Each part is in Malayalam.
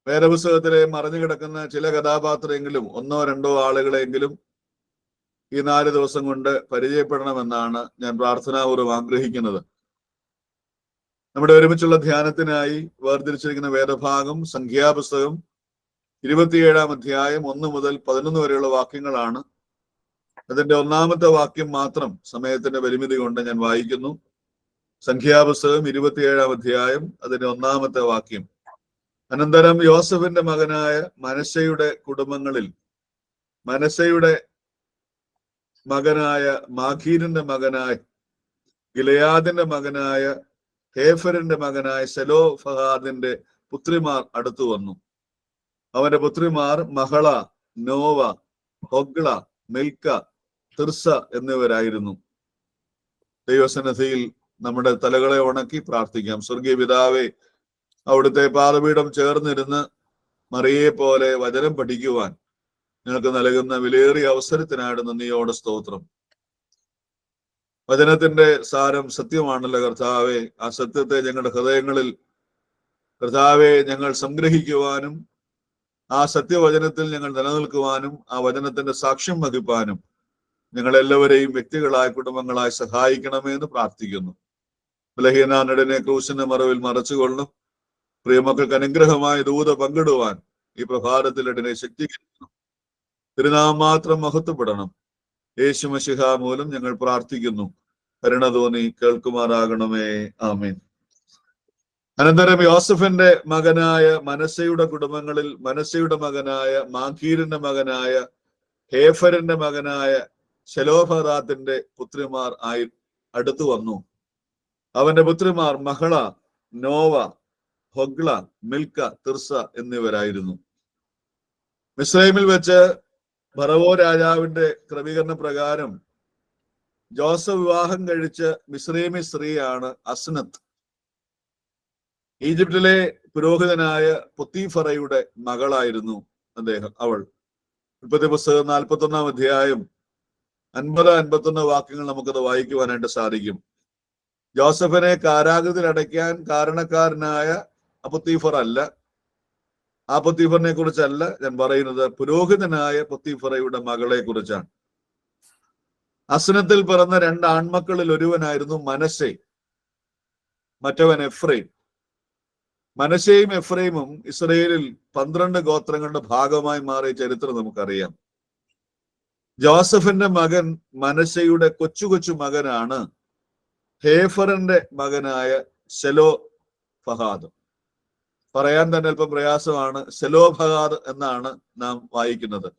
വേദപുസ്തകത്തിലെ മറഞ്ഞു കിടക്കുന്ന ചില കഥാപാത്രമെങ്കിലും ഒന്നോ രണ്ടോ ആളുകളെങ്കിലും ഈ 4 ദിവസം കൊണ്ട് പരിചയപ്പെടണമെന്നാണ് ഞാൻ പ്രാർത്ഥനാപൂർവ്വം ആഗ്രഹിക്കുന്നത്. നമ്മുടെ ഒരുമിച്ചുള്ള ധ്യാനത്തിനായി വേർതിരിച്ചിരിക്കുന്ന വേദഭാഗം സംഖ്യാപുസ്തകം 27-ാം അധ്യായം 1 മുതൽ 11 വരെയുള്ള വാക്യങ്ങളാണ്. അതിന്റെ 1-ാമത്തെ വാക്യം മാത്രം സമയത്തിന്റെ പരിമിതി കൊണ്ട് ഞാൻ വായിക്കുന്നു. സംഖ്യാപുസ്തകം 27-ാം അധ്യായം അതിന്റെ 1-ാമത്തെ വാക്യം. അനന്തരം യോസഫിന്റെ മകനായ മനശ്ശയുടെ കുടുംബങ്ങളിൽ മനശ്ശയുടെ മകനായ മാഖീരിന്റെ മകനായ ഗിലെയാദിന്റെ മകനായ ഹേഫരിന്റെ മകനായ സെലോഫഹാദിന്റെ പുത്രിമാർ അടുത്തു വന്നു. അവന്റെ പുത്രിമാർ മഹള, നോവ, ഹൊഗ്ള, മിൽക്ക, തിർസ എന്നിവരായിരുന്നു. ദൈവസന്നിധിയിൽ നമ്മുടെ തലകളെ ഉണക്കി പ്രാർത്ഥിക്കാം. സ്വർഗീയ പിതാവേ, അവിടുത്തെ പാദപീഠം ചേർന്നിരുന്ന് മറിയെ പോലെ വചനം പഠിക്കുവാൻ ഞങ്ങൾക്ക് നൽകുന്ന വിലയേറിയ അവസരത്തിനായിട്ട് നന്ദിയോടെ സ്തോത്രം. വചനത്തിന്റെ സാരം സത്യമാണല്ലോ കർത്താവെ. ആ സത്യത്തെ ഞങ്ങളുടെ ഹൃദയങ്ങളിൽ കർത്താവെ ഞങ്ങൾ സംഗ്രഹിക്കുവാനും ആ സത്യവചനത്തിൽ ഞങ്ങൾ നിലനിൽക്കുവാനും ആ വചനത്തിന്റെ സാക്ഷ്യം വഹിപ്പാനും ഞങ്ങളെല്ലാവരെയും വ്യക്തികളായ കുടുംബങ്ങളായി സഹായിക്കണമേ എന്ന് പ്രാർത്ഥിക്കുന്നു. ബലഹീനനെ ക്രൂശിന്റെ മറവിൽ മറച്ചുകൊള്ളും. പ്രിയമക്കൾക്ക് അനുഗ്രഹമായ ദൂത പങ്കിടുവാൻ ഈ പ്രഭാതത്തിൽ ഇടനെ ശക്തീകരിക്കണം. തിരുനാമം മാത്രം മഹത്വപ്പെടണം. യേശു മശിഹ മൂലം ഞങ്ങൾ പ്രാർത്ഥിക്കുന്നു. കരുണ തോന്നി കേൾക്കുമാറാകണമേ. ആമേൻ. അനന്തരം യോസഫിന്റെ മകനായ മനശ്ശയുടെ കുടുംബങ്ങളിൽ മനശ്ശയുടെ മകനായ മാഖീരിന്റെ മകനായ ഹേഫരിന്റെ മകനായ ശെലോഫറാത്തിന്റെ പുത്രിമാർ ആയി അടുത്തു വന്നു. അവന്റെ പുത്രിമാർ മഹള, നോവ, ഹൊഗ്ള, മിൽക്ക, തിർസ എന്നിവരായിരുന്നു. മിസ്രൈമിൽ വെച്ച് ഫറവോ രാജാവിന്റെ ക്രമീകരണ പ്രകാരം ജോസഫ് വിവാഹം കഴിച്ച് മിസ്രൈമി സ്ത്രീയാണ് അസ്നത്ത്. ഈജിപ്തിലെ പുരോഹിതനായ പൊത്തീഫറയുടെ മകളായിരുന്നു അവൾ. ഉൽപ്പത്തി പുസ്തകം 41-ാം അധ്യായം 50-51 വാക്യങ്ങൾ നമുക്കത് വായിക്കുവാനായിട്ട് സാധിക്കും. ജോസഫിനെ കാരാഗൃഹത്തിൽ അടയ്ക്കാൻ കാരണക്കാരനായ പൊത്തീഫർ അല്ല. ആ പൊത്തീഫറിനെ കുറിച്ചല്ല ഞാൻ പറയുന്നത്, പുരോഹിതനായ പൊത്തീഫറയുടെ മകളെ കുറിച്ചാണ്. അസ്നത്തിൽ പിറന്ന 2 ആൺമക്കളിൽ ഒരുവനായിരുന്നു മനശ്ശെ, മറ്റവൻ എഫ്രൈം. മനശ്ശെയും എഫ്രൈമും ഇസ്രയേലിൽ 12 ഗോത്രങ്ങളുടെ ഭാഗമായി മാറിയ ചരിത്രം നമുക്കറിയാം. ജോസഫിന്റെ മകൻ മനശ്ശെയുടെ കൊച്ചു മകനാണ് ഹേഫറിന്റെ മകനായ ശെലോഫഹാദ്. പറയാൻ തന്നെ അല്പം പ്രയാസമാണ്. ശെലോഫഹാദ് എന്നാണ് നാം വായിക്കുന്നത്.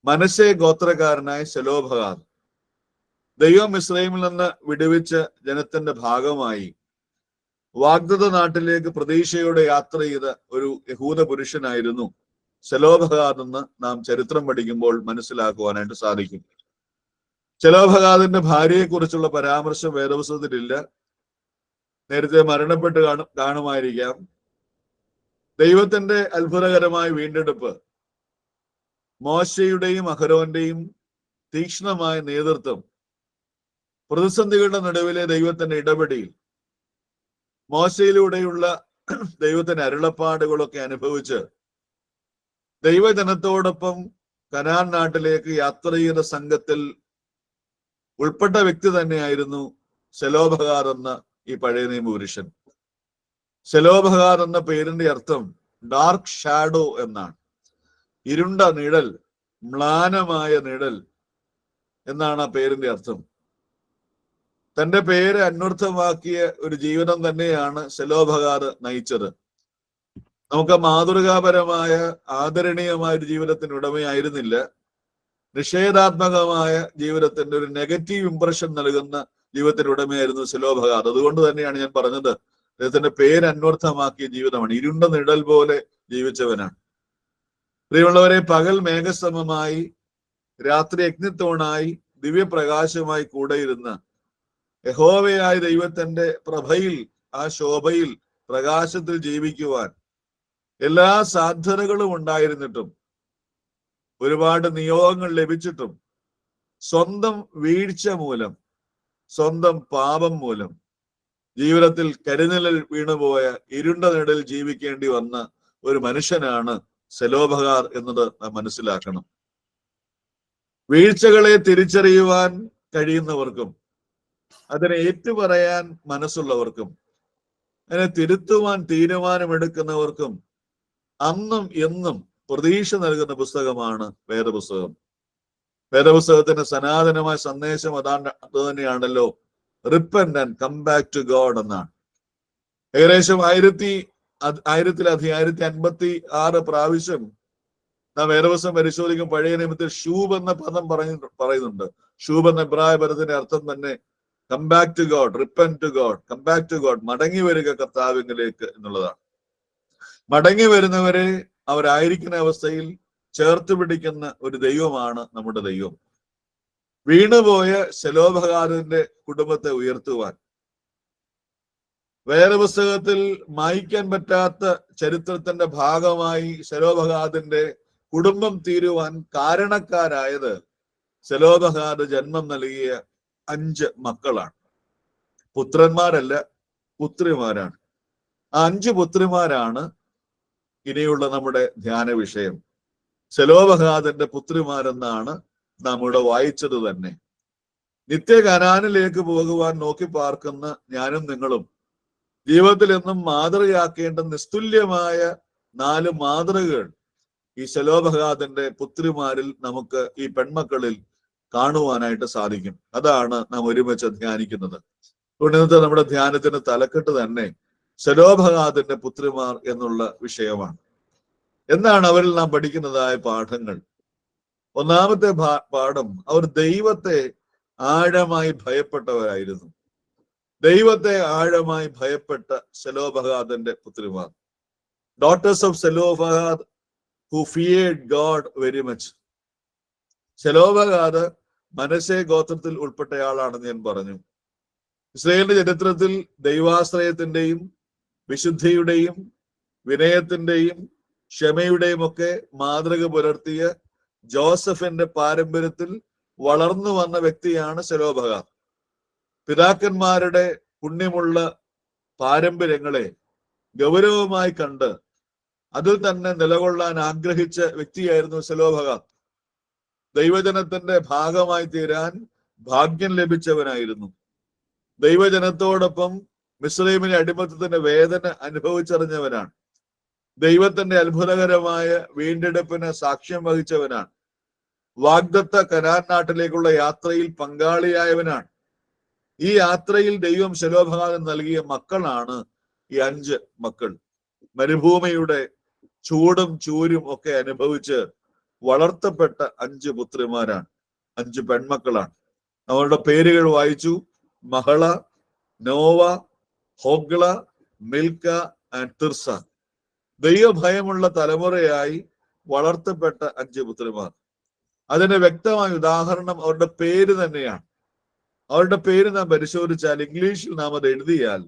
മനശ്ശെ ഗോത്രക്കാരനായ ശെലോഫഹാദ് ദൈവം മിസ്രൈമിൽ നിന്ന് വിടുവിച്ച ജനത്തിന്റെ ഭാഗമായി വാഗ്ദത്ത നാട്ടിലേക്ക് പ്രതീക്ഷയോടെ യാത്ര ചെയ്ത ഒരു യഹൂദ പുരുഷനായിരുന്നു ശെലോഫഹാദ് എന്ന് നാം ചരിത്രം പഠിക്കുമ്പോൾ മനസ്സിലാക്കുവാനായിട്ട് സാധിക്കും. ശെലോഫഹാദിന്റെ ഭാര്യയെ കുറിച്ചുള്ള പരാമർശം വേദപുസ്തകത്തിലില്ല. നേരത്തെ മരണപ്പെട്ട് കാണുമായിരിക്കാം. ദൈവത്തിന്റെ അത്ഭുതകരമായ വീണ്ടെടുപ്പ്, മോശയുടെയും അഹരോന്റെയും തീക്ഷ്ണമായ നേതൃത്വം, പ്രതിസന്ധികളുടെ നടുവിലെ ദൈവത്തിന്റെ ഇടപെടൽ, മോശയിലൂടെയുള്ള ദൈവത്തിന്റെ അരുളപ്പാടുകളൊക്കെ അനുഭവിച്ച് ദൈവജനത്തോടൊപ്പം കനാൻ നാട്ടിലേക്ക് യാത്ര ചെയ്ത സംഘത്തിൽ ഉൾപ്പെട്ട വ്യക്തി തന്നെയായിരുന്നു ശെലോഫഹാദ് എന്ന ഈ പഴയ നിയമ പുരുഷൻ. ശെലോഫഹാദ് എന്ന പേരിന്റെ അർത്ഥം ഡാർക്ക് ഷാഡോ എന്നാണ്. ഇരുണ്ട നിഴൽ, മ്ലാനമായ നിഴൽ എന്നാണ് ആ പേരിന്റെ അർത്ഥം. തന്റെ പേര് അന്വർത്ഥമാക്കിയ ഒരു ജീവിതം തന്നെയാണ് ശെലോഫഹാദ് നയിച്ചത്. നമുക്ക് മാതൃകാപരമായ ആദരണീയമായ ഒരു ജീവിതത്തിന് ഉടമയായിരുന്നില്ല. നിഷേധാത്മകമായ ജീവിതത്തിന്റെ ഒരു നെഗറ്റീവ് ഇംപ്രഷൻ നൽകുന്ന ജീവിതത്തിന് ഉടമയായിരുന്നു ശെലോഫഹാദ്. അതുകൊണ്ട് തന്നെയാണ് ഞാൻ പറഞ്ഞത്, അദ്ദേഹത്തിന്റെ പേര് അന്വർത്ഥമാക്കിയ ജീവിതമാണ്. ഇരുണ്ട നിഴൽ പോലെ ജീവിച്ചവനാണ്. പ്രിയമുള്ളവരെ, പകൽ മേഘസമമായി, രാത്രി അഗ്നിത്തോണായി, ദിവ്യപ്രകാശമായി കൂടെയിരുന്ന യഹോവയായ ദൈവത്തിന്റെ പ്രഭയിൽ, ആ ശോഭയിൽ, പ്രകാശത്തിൽ ജീവിക്കുവാൻ എല്ലാ സാധ്യതകളും ഉണ്ടായിരുന്നിട്ടും, ഒരുപാട് നിയോഗങ്ങൾ ലഭിച്ചിട്ടും, സ്വന്തം വീഴ്ച മൂലം, സ്വന്തം പാപം മൂലം ജീവിതത്തിൽ കരിനിഴൽ വീണുപോയ, ഇരുണ്ട നിഴലിൽ ജീവിക്കേണ്ടി വന്ന ഒരു മനുഷ്യനാണ് സെലോബഹാർ എന്നത് നാം മനസ്സിലാക്കണം. വീഴ്ചകളെ തിരിച്ചറിയുവാൻ കഴിയുന്നവർക്കും അതിനെ ഏറ്റുപറയാൻ മനസ്സുള്ളവർക്കും അതിനെ തിരുത്തുവാൻ തീരുമാനമെടുക്കുന്നവർക്കും അന്നും എന്നും പ്രതീക്ഷ നൽകുന്ന പുസ്തകമാണ് വേദപുസ്തകം. വേദപുസ്തകത്തിന്റെ സനാതനമായ സന്ദേശം അത് തന്നെയാണല്ലോ, repent and come back to God എന്നാണ്. ഏകദേശം 1056 പ്രാവശ്യം നാം വേദപുസ്തകം പരിശോധിക്കും. പഴയ നിയമത്തിൽ ഷൂബ് എന്ന പദം പറയുന്നുണ്ട്. ഷൂബ് എന്ന എബ്രായ പദത്തിന്റെ അർത്ഥം തന്നെ come back to God, repent to God, come back to God, മടങ്ങി വരിക കർത്താവിലേക്ക് എന്നുള്ളതാണ്. മടങ്ങി വരുന്നവരെ അവരായിരിക്കുന്ന അവസ്ഥയിൽ ചേർത്ത് പിടിക്കുന്ന ഒരു ദൈവമാണ് നമ്മുടെ ദൈവം. വീണുപോയ സെലോബഹാദിന്റെ കുടുംബത്തെ ഉയർത്തുവാൻ, വേദപുസ്തകത്തിൽ മായ്ക്കാൻ പറ്റാത്ത ചരിത്രത്തിന്റെ ഭാഗമായി സെലോബഹാദിന്റെ കുടുംബം തീരുവാൻ കാരണക്കാരായത് സെലോബഹാദ് ജന്മം നൽകിയ 5 മക്കളാണ്. പുത്രന്മാരല്ല, പുത്രിമാരാണ്. ആ 5 പുത്രിമാരാണ് ഇനിയുള്ള നമ്മുടെ ധ്യാന വിഷയം. സെലോബഹാദിന്റെ പുത്രിമാരെന്നാണ് നാം ഇവിടെ വായിച്ചത് തന്നെ. നിത്യ കനാനിലേക്ക് പോകുവാൻ നോക്കി പാർക്കുന്ന ഞാനും നിങ്ങളും ജീവിതത്തിൽ എന്നും മാതൃകയാക്കേണ്ട നിസ്തുല്യമായ 4 മാതൃകകൾ ഈ സെലോബഹാദിന്റെ പുത്രിമാരിൽ നമുക്ക്, ഈ പെൺമക്കളിൽ കാണുവാനായിട്ട് സാധിക്കും. അതാണ് നാം ഒരുമിച്ച് ധ്യാനിക്കുന്നത്. അതുകൊണ്ട് ഇന്നത്തെ നമ്മുടെ ധ്യാനത്തിന് തലക്കെട്ട് തന്നെ സെലോബഹാദിന്റെ പുത്രിമാർ എന്നുള്ള വിഷയമാണ്. എന്താണ് അവരിൽ നാം പഠിക്കുന്നതായ പാഠങ്ങൾ? ഒന്നാമത്തെ പാഠം, അവർ ദൈവത്തെ ആഴമായി ഭയപ്പെട്ടവരായിരുന്നു. ദൈവത്തെ ആഴമായി ഭയപ്പെട്ട സെലോബഹാദിന്റെ പുത്രിമാർ, daughters of Zelophehad who feared God very much. Zelophehad Manasseh ഗോത്രത്തിൽ ഉൾപ്പെട്ടയാളാണെന്ന് ഞാൻ പറഞ്ഞു. ഇസ്രായേലിന്റെ ചരിത്രത്തിൽ ദൈവാശ്രയത്തിന്റെയും വിശുദ്ധിയുടെയും വിനയത്തിന്റെയും ക്ഷമയുടെയും ഒക്കെ മാതൃക പുലർത്തിയ ജോസഫിന്റെ പാരമ്പര്യത്തിൽ വളർന്നു വന്ന വ്യക്തിയാണ് സെലോബഹാദ്. പിതാക്കന്മാരുടെ പുണ്യമുള്ള പാരമ്പര്യങ്ങളെ ഗൗരവമായി കണ്ട് അതിൽ തന്നെ നിലകൊള്ളാൻ ആഗ്രഹിച്ച വ്യക്തിയായിരുന്നു സെലോബഹാദ്. ദൈവജനത്തിന്റെ ഭാഗമായി തീരാൻ ഭാഗ്യം ലഭിച്ചവനായിരുന്നു. ദൈവജനത്തോടൊപ്പം മിസ്രൈമിലെ അടിമത്തത്തിന്റെ വേദന അനുഭവിച്ചറിഞ്ഞവനാണ്. ദൈവത്തിന്റെ അത്ഭുതകരമായ വീണ്ടെടുപ്പിന് സാക്ഷ്യം വഹിച്ചവനാണ്. വാഗ്ദത്ത കനാൻ നാട്ടിലേക്കുള്ള യാത്രയിൽ പങ്കാളിയായവനാണ്. ഈ യാത്രയിൽ ദൈവം സെലോബഹാദിന് നൽകിയ മക്കളാണ് ഈ 5 മക്കൾ. മരുഭൂമിയുടെ ചൂടും ചൂരും ഒക്കെ അനുഭവിച്ച് വളർത്തപ്പെട്ട 5 പുത്രിമാരാണ്, 5 പെൺമക്കളാണ്. അവരുടെ പേരുകൾ വായിച്ചു: മഹള, നോവ, ഹോഗ്ല, മിൽക്ക ആൻഡ് തിർസ. ദൈവഭയമുള്ള തലമുറയായി വളർത്തപ്പെട്ട 5 പുത്രിമാർ. അതിന്റെ വ്യക്തമായ ഉദാഹരണം അവരുടെ പേര് തന്നെയാണ്. അവരുടെ പേര് നാം പരിശോധിച്ചാൽ, ഇംഗ്ലീഷിൽ നാം അത് എഴുതിയാൽ,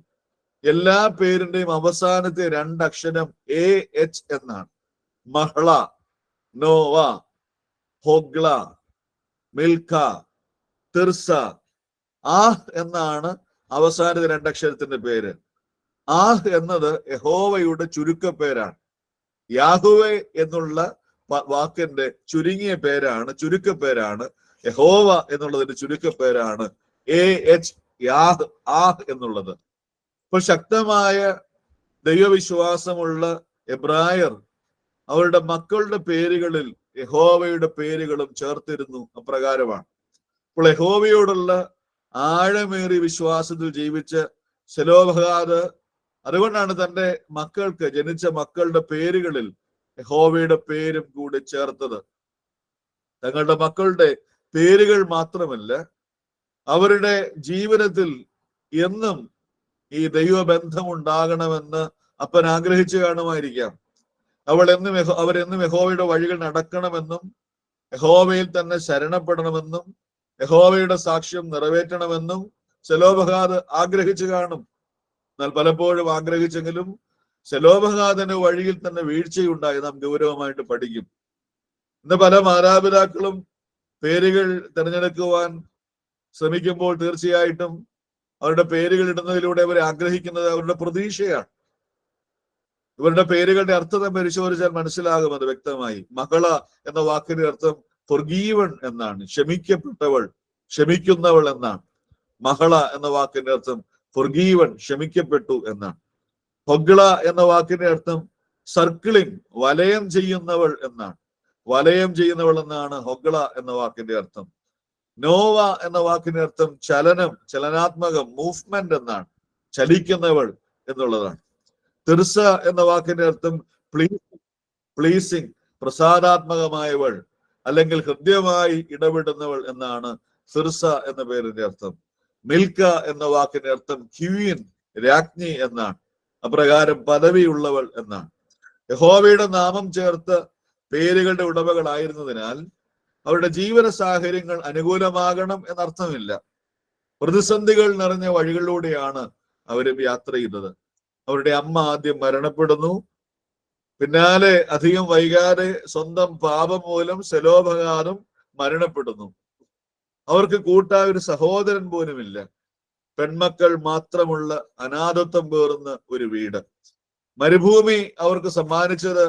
എല്ലാ പേരിന്റെയും അവസാനത്തെ 2 അക്ഷരം AH എന്നാണ്. മഹള, നോവ, ഹോഗ്ല, മിൽക്ക, തിർസ. ആഹ് എന്നാണ് അവസാനത്തെ 2 അക്ഷരത്തിന്റെ പേര്. ആഹ് എന്നത് യഹോവയുടെ ചുരുക്കപ്പേരാണ്. യാഹുവേ എന്നുള്ള വാക്കിന്റെ ചുരുങ്ങിയ പേരാണ്, ചുരുക്കപ്പേരാണ്. യഹോവ എന്നുള്ളതിന്റെ ചുരുക്കപ്പേരാണ് AH, യാഹ്, ആഹ് എന്നുള്ളത്. അപ്പോൾ ശക്തമായ ദൈവവിശ്വാസമുള്ള എബ്രായർ അവരുടെ മക്കളുടെ പേരുകളിൽ യഹോവയുടെ പേരുകളും ചേർത്തിരുന്നു. അപ്രകാരമാണ്. അപ്പോൾ യഹോവയോടുള്ള ആഴമേറിയ വിശ്വാസത്തിൽ ജീവിച്ച സെലോബഹാദ് അതുകൊണ്ടാണ് തന്റെ മക്കൾക്ക്, ജനിച്ച മക്കളുടെ പേരുകളിൽ യഹോവയുടെ പേരും കൂടി ചേർത്തത്. തങ്ങളുടെ മക്കളുടെ പേരുകൾ മാത്രമല്ല, അവരുടെ ജീവിതത്തിൽ എന്നും ഈ ദൈവബന്ധം ഉണ്ടാകണമെന്ന് അപ്പൻ ആഗ്രഹിച്ചു കാണുമായിരിക്കാം. അവരെന്നും യഹോവയുടെ വഴികൾ നടക്കണമെന്നും യഹോവയിൽ തന്നെ ശരണപ്പെടണമെന്നും യഹോവയുടെ സാക്ഷ്യം നിറവേറ്റണമെന്നും സെലോബഹാദ് ആഗ്രഹിച്ചു കാണും. എന്നാൽ പലപ്പോഴും ആഗ്രഹിച്ചെങ്കിലും സെലോബഹാദിന്റെ വഴിയിൽ തന്നെ വീഴ്ചയുണ്ടായി നാം ഗൗരവമായിട്ട് പഠിക്കും. ഇന്ന് പല മാതാപിതാക്കളും പേരുകൾ തിരഞ്ഞെടുക്കുവാൻ ശ്രമിക്കുമ്പോൾ തീർച്ചയായിട്ടും അവരുടെ പേരുകൾ ഇടുന്നതിലൂടെ അവർ ആഗ്രഹിക്കുന്നത് അവരുടെ പ്രതീക്ഷയാണ്. ഇവരുടെ പേരുകളുടെ അർത്ഥം പരിശോധിച്ചാൽ മനസ്സിലാകും വ്യക്തമായി. മഹള എന്ന വാക്കിന്റെ അർത്ഥം ഫൊർഗീവൺ എന്നാണ്, ക്ഷമിക്കപ്പെട്ടവൾ, ക്ഷമിക്കുന്നവൾ എന്നാണ്. മഹള എന്ന വാക്കിന്റെ അർത്ഥം ഫൊർഗീവൺ, ക്ഷമിക്കപ്പെട്ടു എന്നാണ്. ഹൊഗ്ള എന്ന വാക്കിന്റെ അർത്ഥം സർക്കിളിംഗ്, വലയം ചെയ്യുന്നവൾ എന്നാണ്. വലയം ചെയ്യുന്നവൾ എന്നാണ് ഹൊഗ്ള എന്ന വാക്കിന്റെ അർത്ഥം. നോവ എന്ന വാക്കിന്റെ അർത്ഥം ചലനം, ചലനാത്മകം, മൂവ്മെന്റ് എന്നാണ്, ചലിക്കുന്നവൾ എന്നുള്ളതാണ്. തിർസ എന്ന വാക്കിന്റെ അർത്ഥം പ്ലീസിംഗ്, പ്രസാദാത്മകമായവൾ അല്ലെങ്കിൽ ഹൃദ്യമായി ഇടപെടുന്നവൾ എന്നാണ് സിർസ എന്ന പേരിന്റെ അർത്ഥം. മിൽക്ക എന്ന വാക്കിന്റെ അർത്ഥം ക്വീൻ, രാജ്ഞി എന്നാണ്. അപ്രകാരം പദവിയുള്ളവൾ എന്നാണ്. യഹോവയുടെ നാമം ചേർത്ത് പേരുകളുടെ ഉടമകളായിരുന്നതിനാൽ അവരുടെ ജീവന സാഹചര്യങ്ങൾ അനുകൂലമാകണം എന്നർത്ഥമില്ല. പ്രതിസന്ധികൾ നിറഞ്ഞ വഴികളിലൂടെയാണ് അവരും യാത്ര ചെയ്തത്. അവരുടെ അമ്മ ആദ്യം മരണപ്പെടുന്നു. പിന്നാലെ അധികം വൈകാതെ സ്വന്തം പാപം മൂലം സെലോഭഗാദും മരണപ്പെടുന്നു. അവർക്ക് കൂട്ടായ ഒരു സഹോദരൻ പോലുമില്ല. പെൺമക്കൾ മാത്രമുള്ള അനാഥത്വം പേറുന്ന ഒരു വീട്. മരുഭൂമി അവർക്ക് സമ്മാനിച്ചത്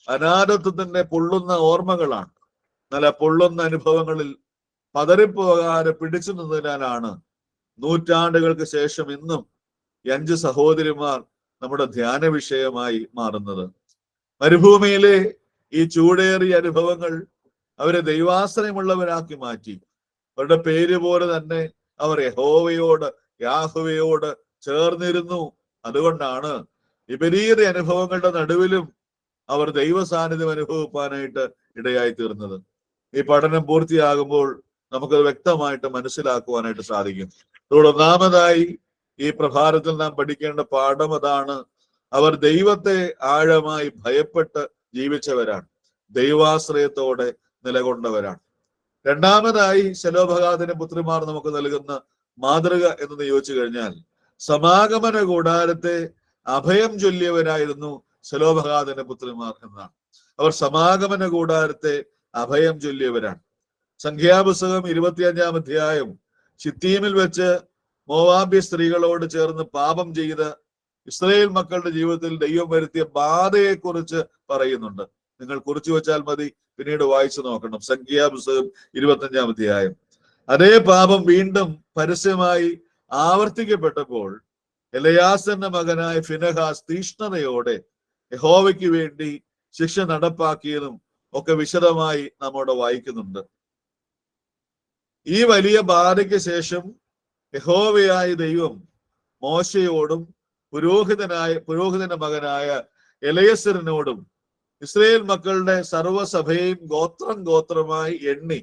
അനാഥത്വത്തിന്റെ പൊള്ളുന്ന ഓർമ്മകളാണ്. നല്ല പൊള്ളുന്ന അനുഭവങ്ങളിൽ പതറിപ്പോകാതെ പിടിച്ചു നിന്നതിനാലാണ് നൂറ്റാണ്ടുകൾക്ക് ശേഷം ഇന്നും 5 സഹോദരിമാർ നമ്മുടെ ധ്യാന വിഷയമായി മാറുന്നത്. മരുഭൂമിയിലെ ഈ ചൂടേറിയ അനുഭവങ്ങൾ അവരെ ദൈവാശ്രയമുള്ളവരാക്കി മാറ്റി. അവരുടെ പേര് പോലെ തന്നെ അവർ യഹോവയോട്, യാഹ്വയോട് ചേർന്നിരുന്നു. അതുകൊണ്ടാണ് വിപരീത അനുഭവങ്ങളുടെ നടുവിലും അവർ ദൈവ സാന്നിധ്യം അനുഭവിപ്പാനായിട്ട് ഇടയായി തീർന്നത്. ഈ പഠനം പൂർത്തിയാകുമ്പോൾ നമുക്കത് വ്യക്തമായിട്ട് മനസ്സിലാക്കുവാനായിട്ട് സാധിക്കും. അതുകൊണ്ട് ഒന്നാമതായി ഈ പ്രഭാതത്തിൽ നാം പഠിക്കേണ്ട പാഠം അതാണ്. അവർ ദൈവത്തെ ആഴമായി ഭയപ്പെട്ട് ജീവിച്ചവരാണ്, ദൈവാശ്രയത്തോടെ നിലകൊണ്ടവരാണ്. രണ്ടാമതായി സെലോഭഗാദിന്റെ പുത്രിമാർ നമുക്ക് നൽകുന്ന മാതൃക എന്ന് ചോദിച്ചു കഴിഞ്ഞാൽ, സമാഗമന കൂടാരത്തെ അഭയം ചൊല്ലിയവരായിരുന്നു സെലോഭഗാദിന്റെ പുത്രിമാർ എന്നാണ്. അവർ സമാഗമന കൂടാരത്തെ അഭയം ചൊല്ലിയവരാണ്. സംഖ്യാപുസ്തകം 25-ാം അധ്യായം ശിത്തീമിൽ വെച്ച് മോവാബ്യ സ്ത്രീകളോട് ചേർന്ന് പാപം ചെയ്ത ഇസ്രായേൽ മക്കളുടെ ജീവിതത്തിൽ ദൈവം വരുത്തിയ ബാധയെ കുറിച്ച് പറയുന്നുണ്ട്. നിങ്ങൾ കുറിച്ചു വെച്ചാൽ മതി, പിന്നീട് വായിച്ചു നോക്കണം. സംഖ്യാപുസ്തകം 25-ാം അധ്യായം. അതേ പാപം വീണ്ടും പരസ്യമായി ആവർത്തിക്കപ്പെട്ടപ്പോൾ എലയാസന്റെ മകനായ ഫിനെഹാസ് തീഷ്ണതയോടെ യഹോവയ്ക്ക് വേണ്ടി ശിക്ഷ നടപ്പാക്കിയതും ഒക്കെ വിശദമായി നമ്മോട് വായിക്കുന്നുണ്ട്. ഈ വലിയ ബാധയ്ക്ക് ശേഷം യഹോവയായ ദൈവം മോശയോടും പുരോഹിതന്റെ മകനായ എലയസറിനോടും ഇസ്രായേൽ മക്കളുടെ സർവ്വസഭയും ഗോത്രമായി എണ്ണി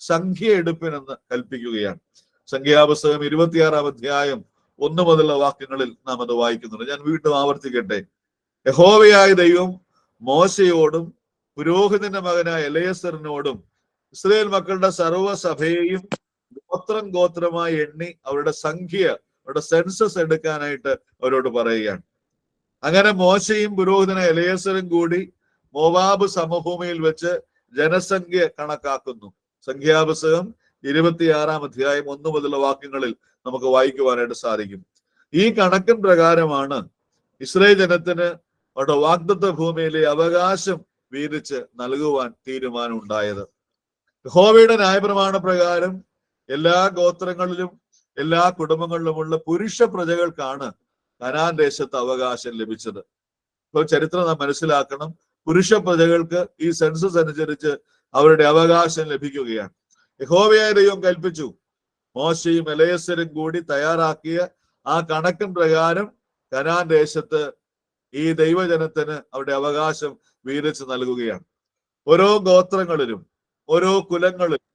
സംഖ്യ എടുപ്പിനെന്ന് കൽപ്പിക്കുകയാണ്. സംഖ്യാപുസ്തകം 26-ാം അധ്യായം 1 മുതലുള്ള വാക്യങ്ങളിൽ നാം അത് വായിക്കുന്നുണ്ട്. ഞാൻ വീണ്ടും ആവർത്തിക്കട്ടെ. യഹോവയായ ദൈവം മോശയോടും പുരോഹിതന്റെ മകനായ എലയസറിനോടും ഇസ്രായേൽ മക്കളുടെ സർവ്വസഭയെയും ഗോത്രമായി എണ്ണി അവരുടെ സംഖ്യ, അവരുടെ സെൻസസ് എടുക്കാനായിട്ട് അവരോട് പറയുകയാണ്. അങ്ങനെ മോശയും പുരോഹിതനായ എലയസറും കൂടി മോവാബ് സമഭൂമിയിൽ വെച്ച് ജനസംഖ്യ കണക്കാക്കുന്നു. സംഖ്യാപുസ്തകം 26-ാം അധ്യായം 1 മുതലുള്ള വാക്യങ്ങളിൽ നമുക്ക് വായിക്കുവാനായിട്ട് സാധിക്കും. ഈ കണക്കിൻ പ്രകാരമാണ് ഇസ്രായേൽ ജനത്തിന് അവരുടെ വാഗ്ദത്ത ഭൂമിയിലെ അവകാശം വീതിച്ച് നൽകുവാൻ തീരുമാനം ഉണ്ടായത്. യഹോവയുടെ ന്യായപ്രമാണ പ്രകാരം എല്ലാ ഗോത്രങ്ങളിലും എല്ലാ കുടുംബങ്ങളിലുമുള്ള പുരുഷ പ്രജകൾക്കാണ് കനാൻ ദേശത്ത് അവകാശം ലഭിച്ചത്. ഇപ്പോൾ ചരിത്രം നാം മനസ്സിലാക്കണം. പുരുഷ പ്രജകൾക്ക് ഈ സെൻസസ് അനുസരിച്ച് അവരുടെ അവകാശം ലഭിക്കുകയാണ്. യഹോവയായ ദൈവം കൽപ്പിച്ചു. മോശയും എലയസരും കൂടി തയ്യാറാക്കിയ ആ കണക്കിൻ പ്രകാരം കനാൻ ദേശത്ത് ഈ ദൈവജനത്തിന് അവരുടെ അവകാശം വീതിച്ച് നൽകുകയാണ്. ഓരോ ഗോത്രങ്ങളിലും ഓരോ കുലങ്ങളിലും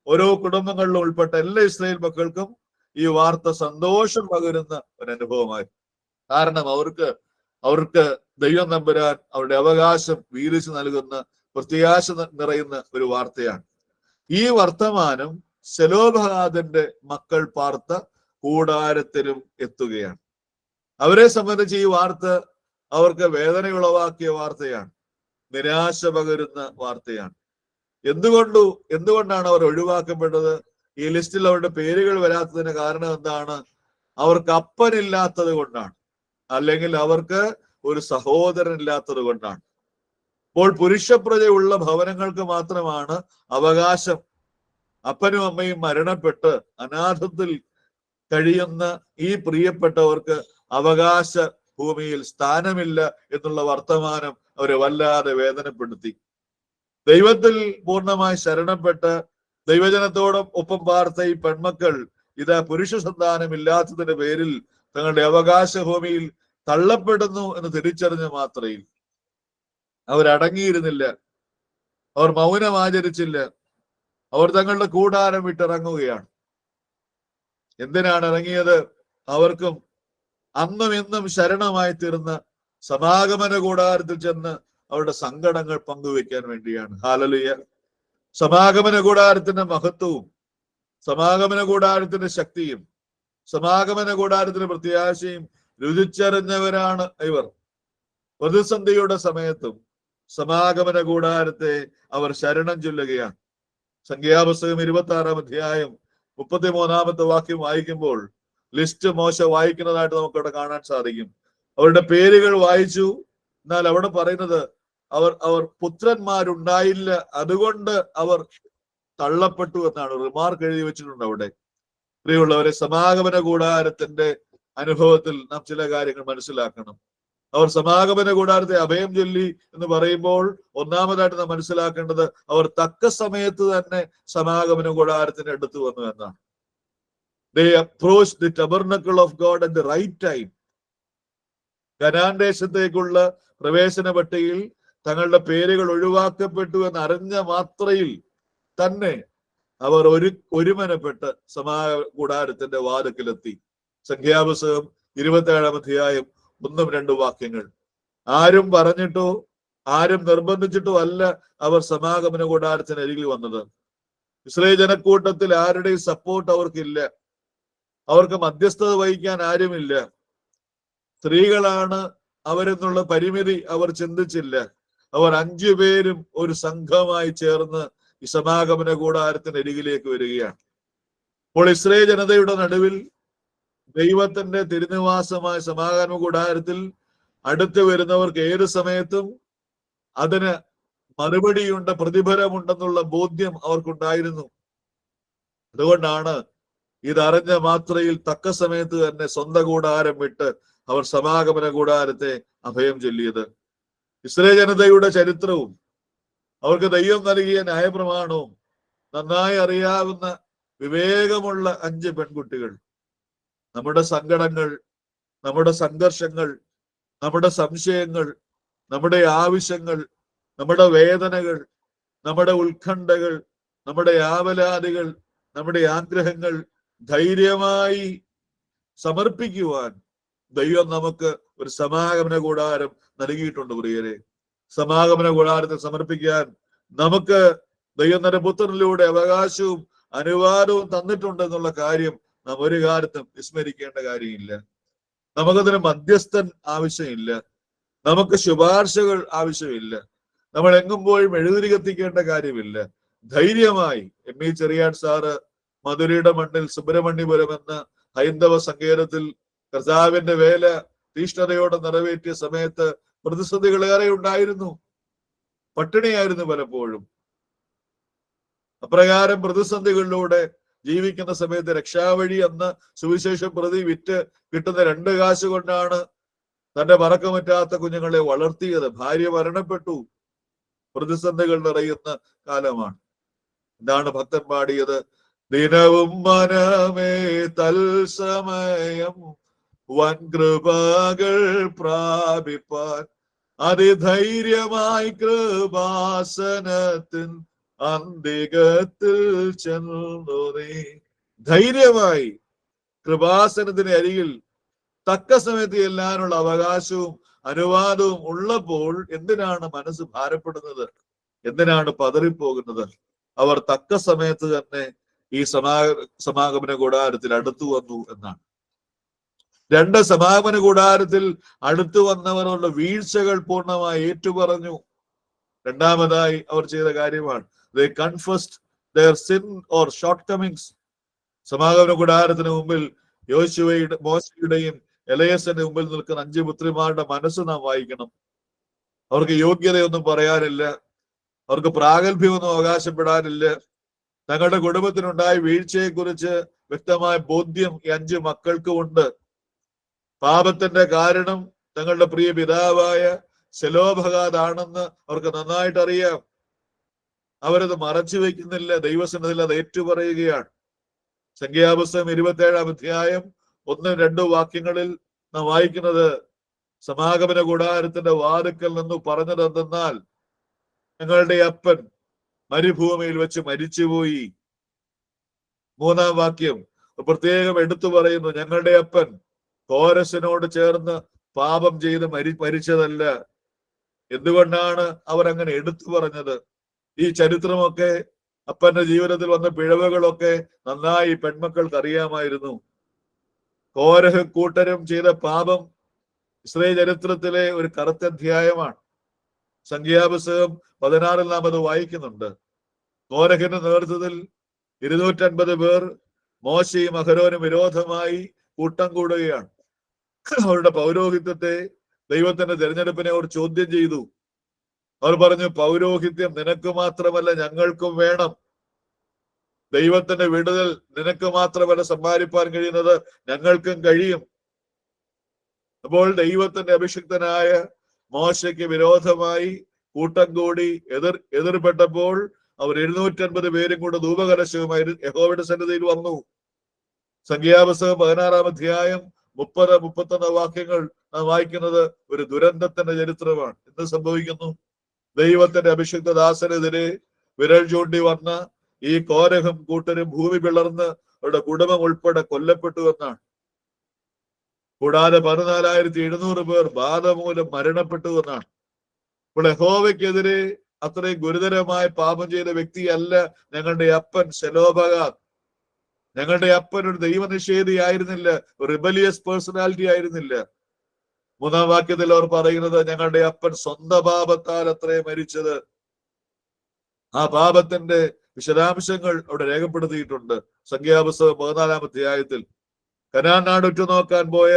ഓരോ കുടുംബങ്ങളിലും ഉൾപ്പെട്ട എല്ലാ ഇസ്രായേൽ മക്കൾക്കും ഈ വാർത്ത സന്തോഷം പകരുന്ന ഒരു അനുഭവമായി. കാരണം അവർക്ക് ദൈവം നമ്പുരാൻ അവരുടെ അവകാശം വീതിച്ച് നൽകുന്ന, പ്രത്യാശ നിറയുന്ന ഒരു വാർത്തയാണ്. ഈ വർത്തമാനം സെലോഭഗാദിന്റെ മക്കൾ പാർത്ത കൂടാരത്തിലും എത്തുകയാണ്. അവരെ സംബന്ധിച്ച് ഈ വാർത്ത അവർക്ക് വേദനയുളവാക്കിയ വാർത്തയാണ്, നിരാശ പകരുന്ന വാർത്തയാണ്. എന്തുകൊണ്ടാണ് അവർ ഒഴിവാക്കപ്പെട്ടത്? ഈ ലിസ്റ്റിൽ അവരുടെ പേരുകൾ വരാത്തതിന് കാരണം എന്താണ്? അവർക്ക് അപ്പനില്ലാത്തത് കൊണ്ടാണ്. അല്ലെങ്കിൽ അവർക്ക് ഒരു സഹോദരൻ ഇല്ലാത്തത് കൊണ്ടാണ്. അപ്പോൾ പുരുഷപ്രജയുള്ള ഭവനങ്ങൾക്ക് മാത്രമാണ് അവകാശം. അപ്പനും അമ്മയും മരണപ്പെട്ട് അനാഥത്തിൽ കഴിയുന്ന ഈ പ്രിയപ്പെട്ടവർക്ക് അവകാശ ഭൂമിയിൽ സ്ഥാനമില്ല എന്നുള്ള വർത്തമാനം അവരെ വല്ലാതെ വേദനപ്പെടുത്തി. ദൈവത്തിൽ പൂർണ്ണമായി ശരണപ്പെട്ട് ദൈവജനത്തോടും ഒപ്പം പാർത്ത ഈ പെൺമക്കൾ ഇതാ പുരുഷ സന്താനമില്ലാത്തതിന്റെ പേരിൽ തങ്ങളുടെ അവകാശ ഭൂമിയിൽ തള്ളപ്പെടുന്നു എന്ന് തിരിച്ചറിഞ്ഞ മാത്രയിൽ അവരടങ്ങിയിരുന്നില്ല, അവർ മൗനം ആചരിച്ചില്ല, അവർ തങ്ങളുടെ കൂടാരം വിട്ടിറങ്ങുകയാണ്. എന്തിനാണ് ഇറങ്ങിയത്? അവർക്കും അന്നും ഇന്നും ശരണമായി തീർന്ന സമാഗമന കൂടാരത്തിൽ ചെന്ന് അവരുടെ സങ്കടങ്ങൾ പങ്കുവെക്കാൻ വേണ്ടിയാണ്. ഹല്ലേലൂയ. സമാഗമന കൂടാരത്തിന്റെ മഹത്വവും സമാഗമന കൂടാരത്തിന്റെ ശക്തിയും സമാഗമന കൂടാരത്തിന്റെ പ്രത്യാശയും രുചിച്ചറിഞ്ഞവരാണ് ഇവർ. പ്രതിസന്ധിയുടെ സമയത്തും സമാഗമന കൂടാരത്തെ അവർ ശരണം ചൊല്ലുകയാണ്. സംഖ്യാപുസ്തകം 26-ാം അധ്യായം 33-ാമത്തെ വാക്യം വായിക്കുമ്പോൾ ലിസ്റ്റ് മോശ വായിക്കുന്നതായിട്ട് നമുക്കവിടെ കാണാൻ സാധിക്കും. അവരുടെ പേരുകൾ വായിച്ചു. എന്നാൽ അവിടെ പറയുന്നത് അവർ പുത്രന്മാരുണ്ടായില്ല, അതുകൊണ്ട് അവർ തള്ളപ്പെട്ടു എന്നാണ് റിമാർക്ക് എഴുതി വെച്ചിട്ടുണ്ട് അവിടെ. പ്രിയമുള്ളവരെ, സമാഗമന കൂടാരത്തിന്റെ അനുഭവത്തിൽ നാം ചില കാര്യങ്ങൾ മനസ്സിലാക്കണം. അവർ സമാഗമന കൂടാരത്തെ അഭയം ചൊല്ലി എന്ന് പറയുമ്പോൾ ഒന്നാമതായിട്ട് നാം മനസ്സിലാക്കേണ്ടത് അവർ തക്ക സമയത്ത് തന്നെ സമാഗമന കൂടാരത്തിന്റെ അടുത്ത് വന്നു എന്നാണ്. They approached the tabernacle of God at the right time. Canaan ദേശത്തേക്കുള്ള പ്രവേശന പട്ടികയിൽ തങ്ങളുടെ പേരുകൾ ഒഴിവാക്കപ്പെട്ടു എന്ന് അറിഞ്ഞ മാത്രയിൽ തന്നെ അവർ ഒരുമനപ്പെട്ട് സമാഗമന കൂടാരത്തിന്റെ വാതിൽക്കലെത്തി. സംഖ്യാപുസ്തകം 27-ാം അധ്യായം 1-2 വാക്യങ്ങൾ. ആരും പറഞ്ഞിട്ടോ ആരും നിർബന്ധിച്ചിട്ടോ അല്ല അവർ സമാഗമന കൂടാരത്തിന് അരികിൽ വന്നത്. ഇസ്രായേൽ ജനക്കൂട്ടത്തിൽ ആരുടെയും സപ്പോർട്ട് അവർക്കില്ല. അവർക്ക് മധ്യസ്ഥത വഹിക്കാൻ ആരുമില്ല. സ്ത്രീകളാണ് അവരെന്നുള്ള പരിമിതി അവർ ചിന്തിച്ചില്ല. അവർ 5 പേരും ഒരു സംഘമായി ചേർന്ന് ഈ സമാഗമന കൂടാരത്തിന് അരികിലേക്ക് വരികയാണ്. അപ്പോൾ ഇസ്രായേൽ ജനതയുടെ നടുവിൽ ദൈവത്തിന്റെ തിരുനിവാസമായ സമാഗമന കൂടാരത്തിൽ അടുത്ത് വരുന്നവർക്ക് ഏത് സമയത്തും അതിന് മറുപടിയുണ്ട്, പ്രതിഫലമുണ്ടെന്നുള്ള ബോധ്യം അവർക്കുണ്ടായിരുന്നു. അതുകൊണ്ടാണ് ഇതറിഞ്ഞ മാത്രയിൽ തക്ക സമയത്ത് തന്നെ സ്വന്തം കൂടാരം വിട്ട് അവർ സമാഗമന കൂടാരത്തെ അഭയം ചൊല്ലിയത്. ഇസ്രായേൽ ജനതയുടെ ചരിത്രവും അവർക്ക് ദൈവം നൽകിയ ന്യായപ്രമാണവും നന്നായി അറിയാവുന്ന വിവേകമുള്ള 5 പെൺകുട്ടികൾ നമ്മുടെ സങ്കടങ്ങൾ, നമ്മുടെ സംഘർഷങ്ങൾ, നമ്മുടെ സംശയങ്ങൾ, നമ്മുടെ ആവശ്യങ്ങൾ, നമ്മുടെ വേദനകൾ, നമ്മുടെ ഉത്കണ്ഠകൾ, നമ്മുടെ ആവലാതികൾ, നമ്മുടെ ആഗ്രഹങ്ങൾ ധൈര്യമായി സമർപ്പിക്കുവാൻ ദൈവം നമുക്ക് ഒരു സമാഗമന കൂടാരം നൽകിയിട്ടുണ്ട്. പ്രിയരെ, സമാഗമന കൂടാരത്തെ സമർപ്പിക്കാൻ നമുക്ക് ദൈവം തന്റെ പുത്രനിലൂടെ അവകാശവും അനുവാദവും തന്നിട്ടുണ്ട് എന്നുള്ള കാര്യം നാം ഒരു കാലത്തും വിസ്മരിക്കേണ്ട കാര്യമില്ല. നമുക്കതിന് മധ്യസ്ഥൻ ആവശ്യമില്ല, നമുക്ക് ശുപാർശകൾ ആവശ്യമില്ല, നമ്മൾ എങ്ങും പോയി മെഴുകുതിരി കത്തിക്കേണ്ട കാര്യമില്ല. ധൈര്യമായി എം.ഇ. ചെറിയാൻ സാറ് മധുരയുടെ മണ്ണിൽ സുബ്രഹ്മണ്യപുരം എന്ന ഹൈന്ദവ സങ്കേതത്തിൽ കർത്താവിന്റെ വേല തീഷ്ണതയോടെ നിറവേറ്റിയ സമയത്ത് പ്രതിസന്ധികൾ ഏറെ ഉണ്ടായിരുന്നു. പട്ടിണിയായിരുന്നു പലപ്പോഴും. അപ്രകാരം പ്രതിസന്ധികളിലൂടെ ജീവിക്കുന്ന സമയത്ത് രക്ഷാവഴി എന്ന സുവിശേഷം പ്രതി വിറ്റ് കിട്ടുന്ന 2 കാശ് കൊണ്ടാണ് തന്റെ മറക്കമറ്റാത്ത കുഞ്ഞുങ്ങളെ വളർത്തിയത്. ഭാര്യ മരണപ്പെട്ടു. പ്രതിസന്ധികൾ നിറയുന്ന കാലമാണ്. എന്താണ് ഭക്തൻ പാടിയത്? ദിനവും മനമേ തൽസമയം വൻ കൃപകൾ പ്രാപിപ്പാൻ അതിധൈര്യമായി കൃപാസനത്തിൻ അന്തികത്തിൽ ചെന്നു നീ. ധൈര്യമായി കൃപാസനത്തിന് അരികിൽ തക്ക സമയത്ത് എല്ലാനുള്ള അവകാശവും അനുവാദവും ഉള്ളപ്പോൾ എന്തിനാണ് മനസ്സ് ഭാരപ്പെടുന്നത്? എന്തിനാണ് പതറിപ്പോകുന്നത്? അവർ തക്ക സമയത്ത് തന്നെ ഈ സമാഗമന കൂടാരത്തിൽ അടുത്തു വന്നു എന്നാണ്. 2 സമാഗമന കൂടാരത്തിൽ അടുത്തു വന്നവരുടെ വീഴ്ചകൾ പൂർണ്ണമായി ഏറ്റുപറഞ്ഞു. രണ്ടാമതായി അവർ ചെയ്ത കാര്യമാണ് they confessed their sin or shortcomings. സമാഗമന കൂടാരത്തിന് മുമ്പിൽ മോശയുടെയും എലയസന്റെ മുമ്പിൽ നിൽക്കുന്ന 5 പുത്രിമാരുടെ മനസ്സ് നാം വായിക്കണം. അവർക്ക് യോഗ്യതയൊന്നും പറയാനില്ല, അവർക്ക് പ്രാഗൽഭ്യമൊന്നും അവകാശപ്പെടാനില്ല. തങ്ങളുടെ കുടുംബത്തിനുണ്ടായ വീഴ്ചയെക്കുറിച്ച് വ്യക്തമായ ബോധ്യം ഈ 5 മക്കൾക്കും ഉണ്ട്. പാപത്തിന്റെ കാരണം തങ്ങളുടെ പ്രിയ പിതാവായ സെലോഭഗാദാണെന്ന് അവർക്ക് നന്നായിട്ട് അറിയാം. അവരത് മറച്ചു വെക്കുന്നില്ല, ദൈവസന്നിധിയിൽ അത് ഏറ്റുപറയുകയാണ്. സംഖ്യാപുസ്തകം 27-ാം അധ്യായം 1-2 വാക്യങ്ങളിൽ നാം വായിക്കുന്നത്, സമാഗമന കൂടാരത്തിന്റെ വാതിക്കൽ നിന്ന് പറഞ്ഞത് എന്തെന്നാൽ, ഞങ്ങളുടെ അപ്പൻ മരുഭൂമിയിൽ വെച്ച് മരിച്ചുപോയി. 3-ാം വാക്യം പ്രത്യേകം എടുത്തു പറയുന്നു, ഞങ്ങളുടെ അപ്പൻ കോരസിനോട് ചേർന്ന് പാപം ചെയ്ത് മരിച്ചതല്ല. എന്തുകൊണ്ടാണ് അവർ അങ്ങനെ എടുത്തു പറഞ്ഞത്? ഈ ചരിത്രമൊക്കെ, അപ്പന്റെ ജീവിതത്തിൽ വന്ന പിഴവുകളൊക്കെ നന്നായി പെൺമക്കൾക്ക് അറിയാമായിരുന്നു. കോരഹ് കൂട്ടരും ചെയ്ത പാപം ഇസ്രായേൽ ചരിത്രത്തിലെ ഒരു കറുത്ത അധ്യായമാണ്. സംഖ്യാപുസ്തകം 16-ൽ നാം അത് വായിക്കുന്നുണ്ട്. കോരഹിന്റെ നേതൃത്വത്തിൽ 250 പേർ മോശയും അഹരോനും വിരോധമായി കൂട്ടം കൂടുകയാണ്. അവരുടെ പൗരോഹിത്യത്തെ, ദൈവത്തിന്റെ തിരഞ്ഞെടുപ്പിനെ അവർ ചോദ്യം ചെയ്തു. അവർ പറഞ്ഞു, പൗരോഹിത്യം നിനക്ക് മാത്രമല്ല ഞങ്ങൾക്കും വേണം. ദൈവത്തിന്റെ വിടുതൽ നിനക്ക് മാത്രമല്ല സമ്മാനിപ്പാൻ കഴിയുന്നത്, ഞങ്ങൾക്കും കഴിയും. അപ്പോൾ ദൈവത്തിന്റെ അഭിഷിക്തനായ മോശയ്ക്ക് വിരോധമായി കൂട്ടം കൂടി എതിർപ്പെട്ടപ്പോൾ അവർ 250 പേരും കൂടെ ധൂപകലശവുമായി യഹോവയുടെ സന്നിധിയിൽ വന്നു. സംഖ്യാപുസ്തകം 16-ാം അധ്യായം 30-31 വാക്യങ്ങൾ നാം വായിക്കുന്നത് ഒരു ദുരന്തത്തിന്റെ ചരിത്രമാണ്. എന്ത് സംഭവിക്കുന്നു? ദൈവത്തിന്റെ അഭിഷിക്ത ദാസനെതിരെ വിരൽ ചൂണ്ടി വന്ന ഈ കോരഹും കൂട്ടരും ഭൂമി പിളർന്ന് അവരുടെ കുടുംബം ഉൾപ്പെടെ കൊല്ലപ്പെട്ടു എന്നാണ്. കൂടാതെ 14,700 പേർ ബാധ മൂലം മരണപ്പെട്ടു എന്നാണ്. ഇപ്പോൾ യഹോവയ്ക്കെതിരെ അത്രയും ഗുരുതരമായ പാപം ചെയ്ത വ്യക്തിയല്ല ഞങ്ങളുടെ അപ്പൻ സെലോഭഗാദ്. ഞങ്ങളുടെ അപ്പൻ ഒരു ദൈവനിഷേധി ആയിരുന്നില്ല, റിബലിയസ് പേഴ്സണാലിറ്റി ആയിരുന്നില്ല. 3-ാം വാക്യത്തിൽ അവർ പറയുന്നത്, ഞങ്ങളുടെ അപ്പൻ സ്വന്തം പാപത്താൽ അത്രേ മരിച്ചത്. ആ പാപത്തിന്റെ വിശദാംശങ്ങൾ അവിടെ രേഖപ്പെടുത്തിയിട്ടുണ്ട്. സംഖ്യാപുസ്തകം 14-ാം അധ്യായത്തിൽ കനാൻ നാട് ഉറ്റുനോക്കാൻ പോയ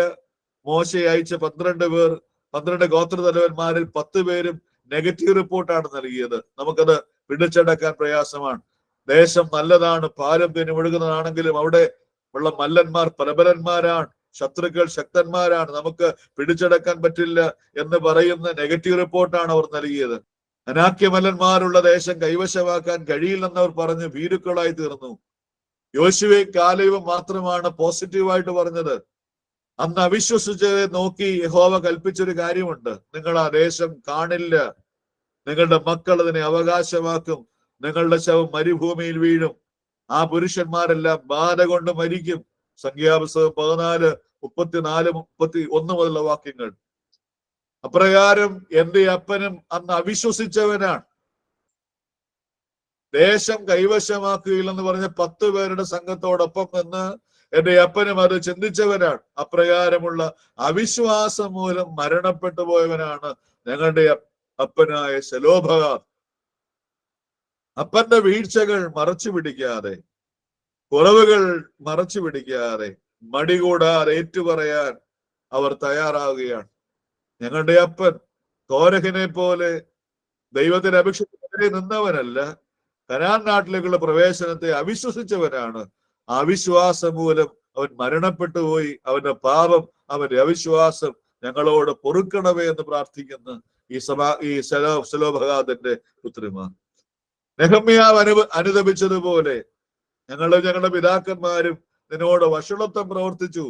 മോശയെ അയച്ച 12 പേർ, 12 ഗോത്രതലവന്മാരിൽ 10 പേരും നെഗറ്റീവ് റിപ്പോർട്ടാണ് നൽകിയത്. നമുക്കത് പിടിച്ചടക്കാൻ പ്രയാസമാണ്. ദേശം നല്ലതാണ്, പാലും തേനും ഒഴുകുന്നതാണെങ്കിലും അവിടെ ഉള്ള മല്ലന്മാർ പ്രബലന്മാരാണ്, ശത്രുക്കൾ ശക്തന്മാരാണ്, നമുക്ക് പിടിച്ചടക്കാൻ പറ്റില്ല എന്ന് പറയുന്ന നെഗറ്റീവ് റിപ്പോർട്ടാണ് അവർ നൽകിയത്. അനാക്യമല്ലന്മാരുള്ള ദേശം കൈവശമാക്കാൻ കഴിയില്ലെന്ന് അവർ പറഞ്ഞ് ഭീരുക്കളായി തീർന്നു. യോശുവയും കാലേബും മാത്രമാണ് പോസിറ്റീവായിട്ട് പറഞ്ഞത്. അന്ന് അവിശ്വസിച്ചതെ നോക്കി യഹോവ കൽപ്പിച്ചൊരു കാര്യമുണ്ട്, നിങ്ങൾ ആ ദേശം കാണില്ല, നിങ്ങളുടെ മക്കൾ അതിനെ അവകാശമാക്കും, നിങ്ങളുടെ ശവം മരുഭൂമിയിൽ വീഴും, ആ പുരുഷന്മാരെല്ലാം ബാധ കൊണ്ട് മരിക്കും. സംഖ്യാപുസ്തകം 14:34-31 മുതലുള്ള വാക്യങ്ങൾ. അപ്രകാരം എന്റെ അപ്പനും അന്ന് അവിശ്വസിച്ചവനാണ്. ദേശം കൈവശമാക്കുകയില്ലെന്ന് പറഞ്ഞ 10 പേരുടെ സംഘത്തോടൊപ്പം നിന്ന് എന്റെ അപ്പനും അത് ചിന്തിച്ചവനാണ്. അപ്രകാരമുള്ള അവിശ്വാസം മൂലം മരണപ്പെട്ടു പോയവനാണ് ഞങ്ങളുടെ അപ്പനായ സെലോഭഗാദ്. അപ്പന്റെ വീഴ്ചകൾ മറച്ചു പിടിക്കാതെ, കുറവുകൾ മറച്ചു പിടിക്കാതെ, മടികൂടാതെ ഏറ്റുപറയാൻ അവർ തയ്യാറാവുകയാണ്. ഞങ്ങളുടെ അപ്പൻ കോരഹിനെ പോലെ ദൈവത്തിന്റെ അഭിഷേകത്തിനെതിരെ നിന്നവനല്ല, കനാൻ നാട്ടിലേക്കുള്ള പ്രവേശനത്തെ അവിശ്വസിച്ചവനാണ്. ആ അവിശ്വാസം മൂലം അവൻ മരണപ്പെട്ടു പോയി. അവന്റെ പാപം, അവന്റെ അവിശ്വാസം ഞങ്ങളോട് പൊറുക്കണമേ എന്ന് പ്രാർത്ഥിക്കുന്ന ഈ സെലോഭഗാദിന്റെ പുത്രിമാർ. നെഹമ്യാവ് അനുദപിച്ചതുപോലെ ഞങ്ങളുടെ പിതാക്കന്മാരും നിന്നോട് വഷളത്വം പ്രവർത്തിച്ചു,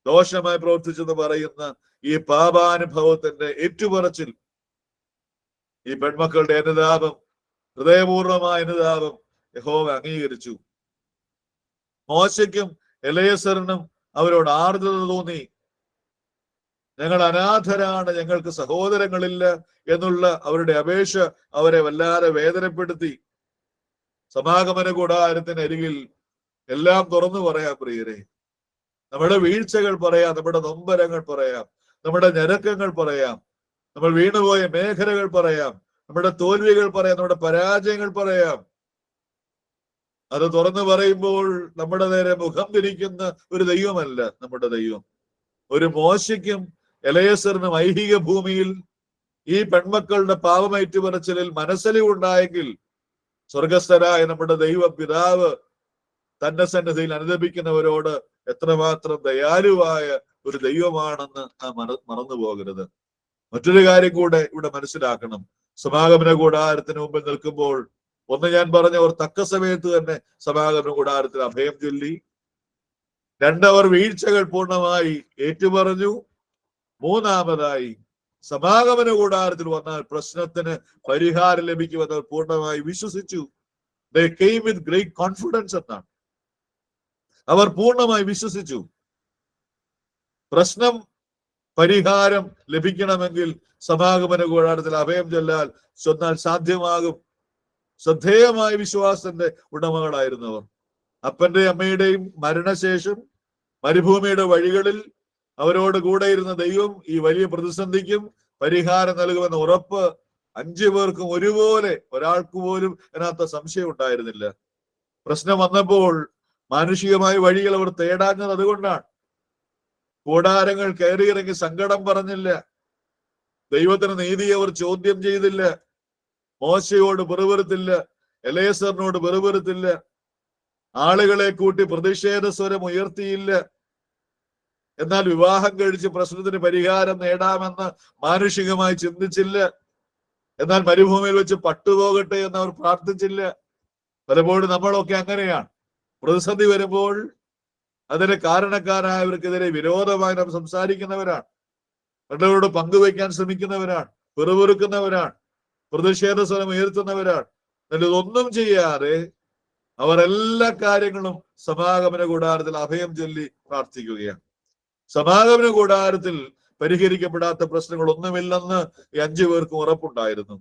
ദോഷമായി പ്രവർത്തിച്ചെന്ന് പറയുന്ന ഈ പാപാനുഭവത്തിന്റെ ഏറ്റുപറച്ചിൽ, ഈ പെൺമക്കളുടെ അനുതാപം, ഹൃദയപൂർവമായ അനുതാപം യഹോവ അംഗീകരിച്ചു. മോശയ്ക്കും എലയസറിനും അവരോട് ആർദ്രത തോന്നി. ഞങ്ങൾ അനാഥരാണ്, ഞങ്ങൾക്ക് സഹോദരങ്ങളില്ല എന്നുള്ള അവരുടെ അപേക്ഷ അവരെ വല്ലാതെ വേദനപ്പെടുത്തി. സമാഗമന കൂടാരത്തിന് അരികിൽ എല്ലാം തുറന്നു പറയാം പ്രിയരെ. നമ്മുടെ വീഴ്ചകൾ പറയാം, നമ്മുടെ നൊമ്പരങ്ങൾ പറയാം, നമ്മുടെ ഞരക്കങ്ങൾ പറയാം, നമ്മൾ വീണുപോയ മേഖലകൾ പറയാം, നമ്മുടെ തോൽവികൾ പറയാം, നമ്മുടെ പരാജയങ്ങൾ പറയാം. അത് തുറന്നു പറയുമ്പോൾ നമ്മുടെ നേരെ മുഖം തിരിക്കുന്ന ഒരു ദൈവമല്ല നമ്മുടെ ദൈവം. ഒരു മോശയ്ക്കും എലയസറിനും ഐഹിക ഭൂമിയിൽ ഈ പെൺമക്കളുടെ പാപമേറ്റുപറച്ചിലിൽ മനസ്സലിവുണ്ടായെങ്കിൽ സ്വർഗസ്ഥരായ നമ്മുടെ ദൈവ പിതാവ് തന്റെ സന്നിധിയിൽ അനുദപിക്കുന്നവരോട് എത്രമാത്രം ദയാലുവായ ഒരു ദൈവമാണെന്ന് നാം മറന്നു പോകരുത്. മറ്റൊരു കാര്യം കൂടെ ഇവിടെ മനസ്സിലാക്കണം. സമാഗമന കൂടാരത്തിന് മുമ്പിൽ നിൽക്കുമ്പോൾ ഒന്ന് ഞാൻ പറഞ്ഞവർ തക്ക സമയത്ത് തന്നെ സമാഗമന കൂടാരത്തിൽ അഭയം ചൊല്ലി. രണ്ടവർ വീഴ്ചകൾ പൂർണ്ണമായി ഏറ്റുപറഞ്ഞു. മൂന്നാമതായി സമാഗമന കൂടാരത്തിൽ വന്നാൽ പ്രശ്നത്തിന് പരിഹാരം ലഭിക്കുമെന്ന് അവർ പൂർണ്ണമായി വിശ്വസിച്ചു. They came with great confidence എന്നാണ്. അവർ പൂർണ്ണമായി വിശ്വസിച്ചു. പ്രശ്നം പരിഹാരം ലഭിക്കണമെങ്കിൽ സമാഗമന കൂടാരത്തിൽ അഭയം ചൊന്നാൽ സാധ്യമാകും. ശ്രദ്ധേയമായ വിശ്വാസത്തിന്റെ ഉടമകളായിരുന്നവർ. അപ്പന്റെ അമ്മയുടെയും മരണശേഷം മരുഭൂമിയുടെ വഴികളിൽ അവരോട് കൂടെ ഇരുന്ന ദൈവം ഈ വലിയ പ്രതിസന്ധിക്കും പരിഹാരം നൽകുമെന്ന ഉറപ്പ് 5 പേർക്കും ഒരുപോലെ, ഒരാൾക്ക് പോലും അതിനകത്ത് സംശയം ഉണ്ടായിരുന്നില്ല. പ്രശ്നം വന്നപ്പോൾ മാനുഷികമായ വഴികൾ അവർ തേടാഞ്ഞത് അതുകൊണ്ടാണ്. കൂടാരങ്ങൾ കയറിയിറങ്ങി സങ്കടം പറഞ്ഞില്ല. ദൈവത്തിന് നീതിയെ അവർ ചോദ്യം ചെയ്തില്ല. മോശയോട് പിറുപിറുത്തില്ല. എലയസറിനോട് പിറുപിറുത്തില്ല. ആളുകളെ കൂട്ടി പ്രതിഷേധ സ്വരം ഉയർത്തിയില്ല. എന്നാൽ വിവാഹം കഴിച്ച് പ്രശ്നത്തിന് പരിഹാരം നേടാമെന്ന് മാനുഷികമായി ചിന്തിച്ചില്ല. എന്നാൽ മരുഭൂമിയിൽ വെച്ച് പട്ടുപോകട്ടെ എന്ന് അവർ പ്രാർത്ഥിച്ചില്ല. പലപ്പോഴും നമ്മളൊക്കെ അങ്ങനെയാണ്. പ്രതിസന്ധി വരുമ്പോൾ അതിന് കാരണക്കാരായവർക്കെതിരെ വിരോധമായി നാം സംസാരിക്കുന്നവരാണ്. മറ്റുള്ളവരോട് പങ്കുവയ്ക്കാൻ ശ്രമിക്കുന്നവരാണ്. പിറുപിറുക്കുന്നവരാണ്. പ്രതിഷേധ സ്വരം ഉയർത്തുന്നവരാണ്. എന്നാൽ ഇതൊന്നും ചെയ്യാതെ അവർ എല്ലാ കാര്യങ്ങളും സമാഗമന കൂടാരത്തിൽ അഭയം ചൊല്ലി പ്രാർത്ഥിക്കുകയാണ്. സമാഗമന കൂടാരത്തിൽ പരിഹരിക്കപ്പെടാത്ത പ്രശ്നങ്ങൾ ഒന്നുമില്ലെന്ന് ഈ 5 പേർക്കും ഉറപ്പുണ്ടായിരുന്നു.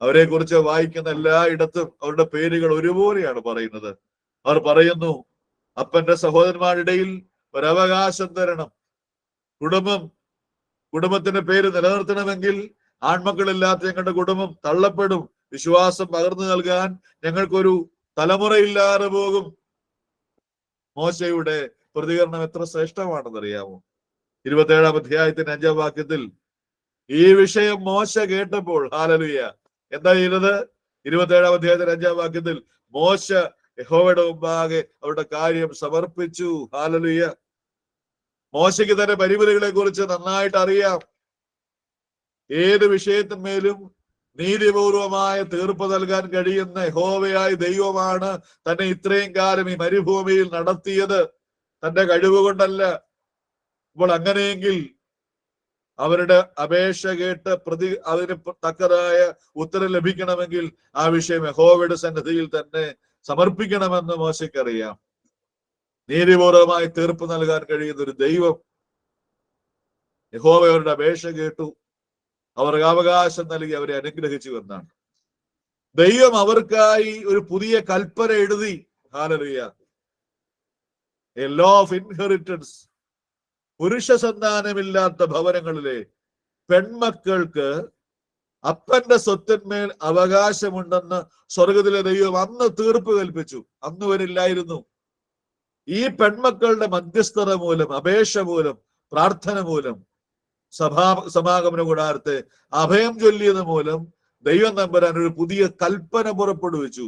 അവരെ കുറിച്ച് വായിക്കുന്ന എല്ലായിടത്തും അവരുടെ പേരുകൾ ഒരുപോലെയാണ് പറയുന്നത്. അവർ പറയുന്നു, അപ്പന്റെ സഹോദരന്മാരുടെയിൽ ഒരവകാശം തരണം. കുടുംബത്തിന്റെ പേര് നിലനിർത്തണമെങ്കിൽ ആൺമക്കളില്ലാത്ത ഞങ്ങളുടെ കുടുംബം തള്ളപ്പെടും. വിശ്വാസം പകർന്നു നൽകാൻ ഞങ്ങൾക്കൊരു തലമുറയില്ലാതെ പോകും. മോശയുടെ പ്രതികരണം എത്ര ശ്രേഷ്ഠമാണെന്നറിയാമോ? 27-ാം അധ്യായത്തിന്റെ 5-ാം വാക്യത്തിൽ ഈ വിഷയം മോശ കേട്ടപ്പോൾ, ഹല്ലേലൂയ, എന്താ ചെയ്തത്? 27-ാം അധ്യായത്തിന്റെ 5-ാം വാക്യത്തിൽ മോശ യഹോവയുടെ മുമ്പാകെ അവരുടെ കാര്യം സമർപ്പിച്ചു. ഹല്ലേലൂയ. മോശയ്ക്ക് തന്റെ പരിമിതികളെ കുറിച്ച് നന്നായിട്ട് അറിയാം. ഏത് വിഷയത്തിന്മേലും നീതിപൂർവമായ തീർപ്പ് നൽകാൻ കഴിയുന്ന യഹോവയായ ദൈവമാണ് തന്നെ ഇത്രയും കാലം ഈ മരുഭൂമിയിൽ നടത്തിയത്. തന്റെ കഴിവ് കൊണ്ടല്ല. അപ്പോൾ അങ്ങനെയെങ്കിൽ അവരുടെ അപേക്ഷ കേട്ട് അതിന് തക്കതായ ഉത്തരം ലഭിക്കണമെങ്കിൽ ആ വിഷയം യഹോവയുടെ സന്നിധിയിൽ തന്നെ സമർപ്പിക്കണമെന്ന് മോശയ്ക്കറിയാം. നീതിപൂർവമായി തീർപ്പ് നൽകാൻ കഴിയുന്ന ഒരു ദൈവം. യഹോവ അവരുടെ അപേക്ഷ കേട്ടു. അവർക്ക് അവകാശം നൽകി അവരെ അനുഗ്രഹിച്ചു എന്നാണ്. ദൈവം അവർക്കായി ഒരു പുതിയ കൽപ്പന എഴുതി. Hallelujah. A law of inheritance. പുരുഷ സന്താനമില്ലാത്ത ഭവനങ്ങളിലെ പെൺമക്കൾക്ക് അപ്പന്റെ സ്വത്തിന്മേൽ അവകാശമുണ്ടെന്ന് സ്വർഗത്തിലെ ദൈവം അന്ന് തീർപ്പ് കൽപ്പിച്ചു. അന്ന് വരില്ലായിരുന്നു. ഈ പെൺമക്കളുടെ മധ്യസ്ഥത മൂലം, അപേക്ഷ മൂലം, പ്രാർത്ഥന മൂലം, സമാഗമന കൂടാരത്തെ അഭയം ചൊല്ലിയത് മൂലം ദൈവം തമ്പുരാൻ ഒരു പുതിയ കൽപ്പന പുറപ്പെടുവിച്ചു.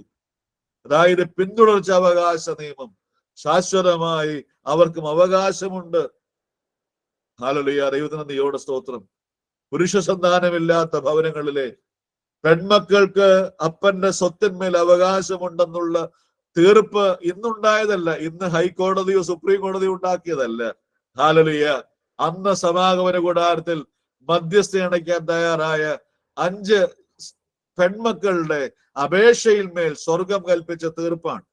അതായത് പിന്തുടർച്ച അവകാശ നിയമം. ശാശ്വതമായി അവർക്കും അവകാശമുണ്ട്. ഹല്ലേലൂയ. ദൈവത്തിന് നന്ദിയോടെ സ്തോത്രം. പുരുഷ സന്താനമില്ലാത്ത ഭവനങ്ങളിലെ പെൺമക്കൾക്ക് അപ്പന്റെ സ്വത്തിന്മേൽ അവകാശമുണ്ടെന്നുള്ള തീർപ്പ് ഇന്നുണ്ടായതല്ല. ഇന്ന് ഹൈക്കോടതിയോ സുപ്രീം കോടതിയോ ഉണ്ടാക്കിയതല്ല. ഹല്ലേലൂയ. അന്ന് സമാഗമന കൂടാരത്തിൽ മധ്യസ്ഥ അണയ്ക്കാൻ തയ്യാറായ 5 പെൺമക്കളുടെ അപേക്ഷയിന്മേൽ സ്വർഗം കൽപ്പിച്ച തീർപ്പാണ്.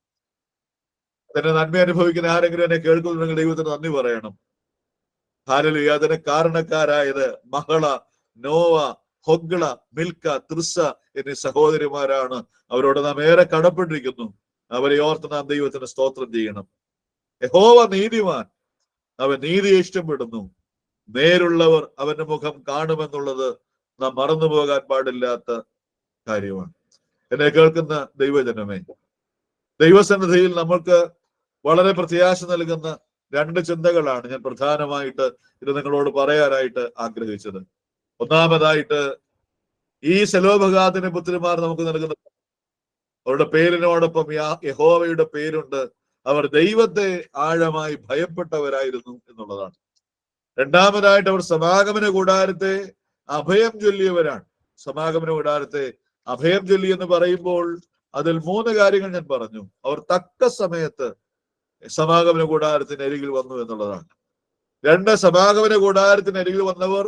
തന്നെ നന്മ അനുഭവിക്കുന്ന ആരെങ്കിലും എന്നെ കേൾക്കുന്നുണ്ടെങ്കിൽ ദൈവത്തിന് നന്ദി പറയണം. ഹല്ലേലൂയ. അതിന് കാരണക്കാരായത് മഹള, നോവ, ഹൊഗ്ല, മിൽക്ക, തിർസ എന്നീ സഹോദരിമാരാണ്. അവരോട് നാം ഏറെ കടപ്പെട്ടിരിക്കുന്നു. അവരെ ഓർത്ത് നാം ദൈവത്തിന് സ്തോത്രം ചെയ്യണം. യഹോവ നീതിമാൻ. അവൻ നീതിയെ ഇഷ്ടപ്പെടുന്നു. നേരുള്ളവർ അവന്റെ മുഖം കാണുമെന്നുള്ളത് നാം മറന്നു പോകാൻ പാടില്ലാത്ത കാര്യമാണ്. എന്നെ കേൾക്കുന്ന ദൈവജനമേ, ദൈവസന്നിധിയിൽ നമ്മൾക്ക് വളരെ പ്രത്യാശ നൽകുന്ന രണ്ട് ചിന്തകളാണ് ഞാൻ പ്രധാനമായിട്ട് ഇത് നിങ്ങളോട് പറയാനായിട്ട് ആഗ്രഹിച്ചത്. ഒന്നാമതായിട്ട്, ഈ സെലോഭഗാദിന്റെ പുത്രിമാർ നമുക്ക് നൽകുന്ന അവരുടെ പേരിനോടൊപ്പം യഹോവയുടെ പേരുണ്ട്. അവർ ദൈവത്തെ ആഴമായി ഭയപ്പെട്ടവരായിരുന്നു എന്നുള്ളതാണ്. രണ്ടാമതായിട്ട്, അവർ സമാഗമന കൂടാരത്തെ അഭയം ചൊല്ലിയവരാണ്. സമാഗമന കൂടാരത്തെ അഭയം ചൊല്ലി എന്ന് പറയുമ്പോൾ അതിൽ 3 കാര്യങ്ങൾ ഞാൻ പറഞ്ഞു. അവർ തക്ക സമയത്ത് സമാഗമന കൂടാരത്തിന് അരികിൽ വന്നു എന്നുള്ളതാണ്. 2, സമാഗമന കൂടാരത്തിന് അരികിൽ വന്നവർ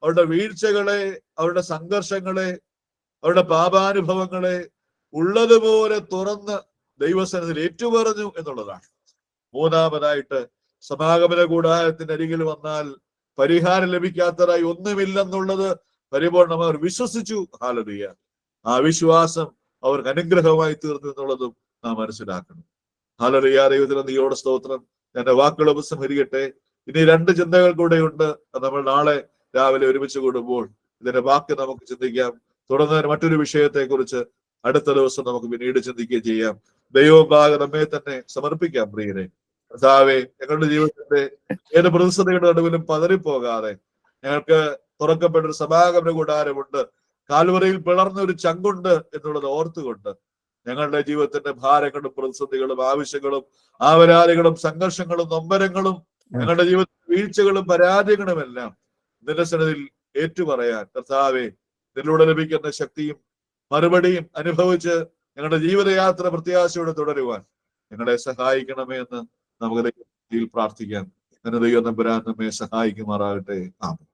അവരുടെ വീഴ്ചകളെ, അവരുടെ സംഘർഷങ്ങളെ, അവരുടെ പാപാനുഭവങ്ങളെ ഉള്ളതുപോലെ തുറന്ന് ദൈവസന്നിധിയിൽ ഏറ്റുപറഞ്ഞു എന്നുള്ളതാണ്. മൂന്നാമതായിട്ട്, സമാഗമന കൂടാരത്തിന്റെ അരികിൽ വന്നാൽ പരിഹാരം ലഭിക്കാത്തതായി ഒന്നുമില്ലെന്നുള്ളത് പരിപൂർണം അവർ വിശ്വസിച്ചു. ഹല്ലേലൂയ. ആ വിശ്വാസം അവർക്ക് അനുഗ്രഹമായി തീർന്നു എന്നുള്ളതും നാം മനസ്സിലാക്കണം. ഹല്ലേലൂയ. ദൈവത്തിന് നീയോട് സ്തോത്രം. എന്റെ വാക്കുകൾ ഉപസംഹരിക്കട്ടെ. ഇനി 2 ചിന്തകൾ കൂടെ ഉണ്ട്. നമ്മൾ നാളെ രാവിലെ ഒരുമിച്ച് കൂടുമ്പോൾ ഇതിന്റെ വാക്ക് നമുക്ക് ചിന്തിക്കാം. തുടർന്ന് മറ്റൊരു വിഷയത്തെ കുറിച്ച് അടുത്ത ദിവസം നമുക്ക് പിന്നീട് ചിന്തിക്കുകയും ചെയ്യാം. ദൈവഭാഗം നമ്മെ തന്നെ സമർപ്പിക്കാം. പ്രിയരെ, കർത്താവേ, ഞങ്ങളുടെ ജീവിതത്തിന്റെ ഏത് പ്രതിസന്ധികളുടെ നടുവിലും പതറിപ്പോകാതെ ഞങ്ങൾക്ക് തുറക്കപ്പെട്ടൊരു സമാഗമന കൂടാരമുണ്ട്, കാൽവറിയിൽ പിളർന്ന ഒരു ചങ്കുണ്ട് എന്നുള്ളത് ഓർത്തുകൊണ്ട് ഞങ്ങളുടെ ജീവിതത്തിന്റെ ഭാരങ്ങളും പ്രതിസന്ധികളും ആവശ്യങ്ങളും ആവലാതികളും സംഘർഷങ്ങളും നൊമ്പരങ്ങളും ഞങ്ങളുടെ ജീവിതത്തിലെ വീഴ്ചകളും പരാജയങ്ങളും എല്ലാം നിന്റെ സന്നിധിയിൽ ഏറ്റുപറയാൻ കർത്താവേ, ഇതിലൂടെ ലഭിക്കുന്ന ശക്തിയും മറുപടിയും അനുഭവിച്ച് ഞങ്ങളുടെ ജീവിതയാത്ര പ്രത്യാശയോടെ തുടരുവാൻ ഞങ്ങളെ സഹായിക്കണമേ എന്ന് നമുക്ക് ദൈവത്തിൽ പ്രാർത്ഥിക്കാം. ദൈവം തമ്പുരാൻ നമ്മെ സഹായിക്കുമാറാകട്ടെ. ആമേൻ.